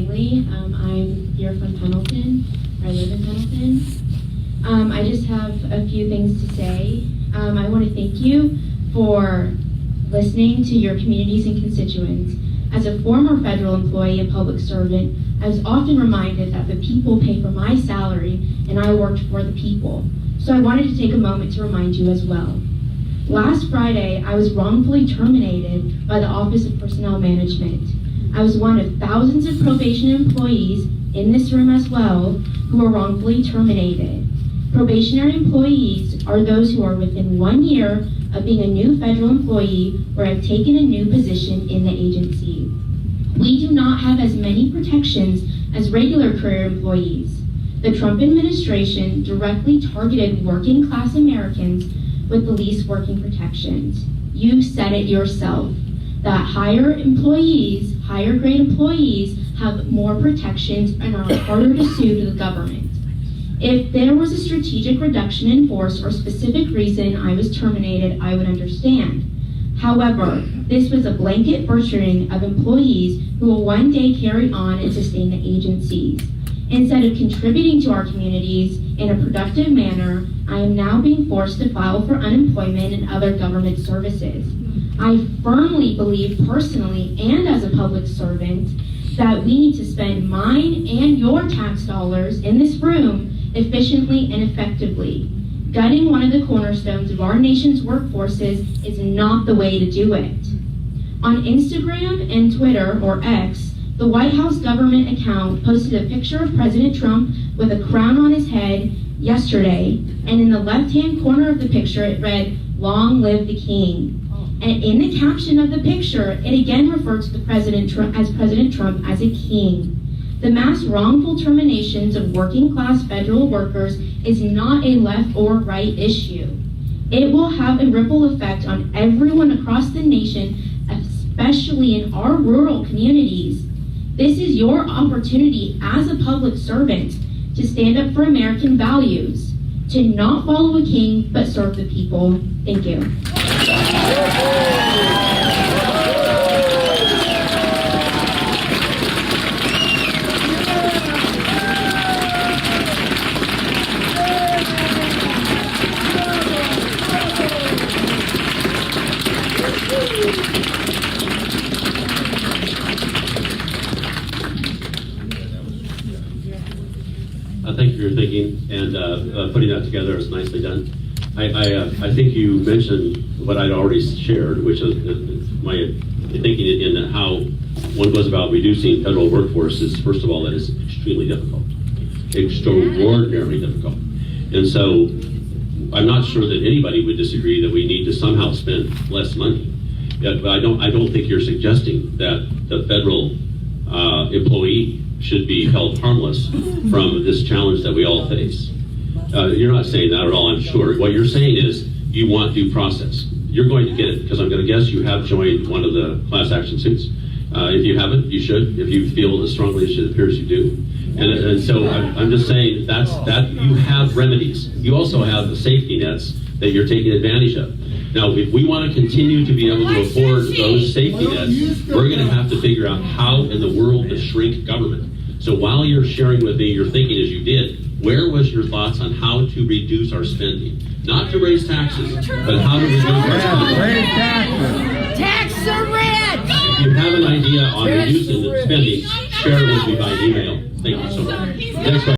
Langley. I'm here from Pendleton. I live in Pendleton. I just have a few things to say. I want to thank you for listening to your communities and constituents. As a former federal employee and public servant, I was often reminded that the people pay for my salary and I worked for the people. So I wanted to take a moment to remind you as well. Last Friday, I was wrongfully terminated by the Office of Personnel Management. I was one of thousands of probation employees in this room as well who were wrongfully terminated. Probationary employees are those who are within 1 year of being a new federal employee or have taken a new position in the agency. We do not have as many protections as regular career employees. The Trump administration directly targeted working class Americans with the least working protections. You said it yourself, that higher grade employees have more protections and are harder to sue to the government. If there was a strategic reduction in force or specific reason I was terminated, I would understand. However, this was a blanket butchering of employees who will one day carry on and sustain the agencies. Instead of contributing to our communities in a productive manner, I am now being forced to file for unemployment and other government services. I firmly believe personally and as a public servant that we need to spend mine and your tax dollars in this room efficiently and effectively. Gutting one of the cornerstones of our nation's workforces is not the way to do it. On Instagram and Twitter, or X, the White House government account posted a picture of President Trump with a crown on his head yesterday, and in the left-hand corner of the picture it read, "Long live the king." And in the caption of the picture, it again referred to President Trump as a king. The mass wrongful terminations of working class federal workers is not a left or right issue. It will have a ripple effect on everyone across the nation, especially in our rural communities. This is your opportunity as a public servant to stand up for American values, to not follow a king, but serve the people. Thank you. Thank you for your thinking and putting that together. It's nicely done. I think you mentioned what I'd already shared, which is my thinking in how one goes about reducing federal workforce is, first of all, that is extremely difficult, extraordinarily difficult. And so I'm not sure that anybody would disagree that we need to somehow spend less money. But I don't think you're suggesting that the federal employee should be held harmless from this challenge that we all face. You're not saying that at all, I'm sure. What you're saying is you want due process. You're going to get it, because I'm going to guess you have joined one of the class action suits. If you haven't, you should. If you feel as strongly as it appears you do. And so I'm just saying that you have remedies. You also have the safety nets that you're taking advantage of. Now, if we want to continue to be able to afford those safety nets, we're going to have to figure out how in the world to shrink government. So while you're sharing with me your thinking as you did, where was your thoughts on how to reduce our spending? Not to raise taxes, but how to reduce our spending. Raise taxes. Tax the rich. If you have an idea on reducing the spending, share it with me by email. Thank you.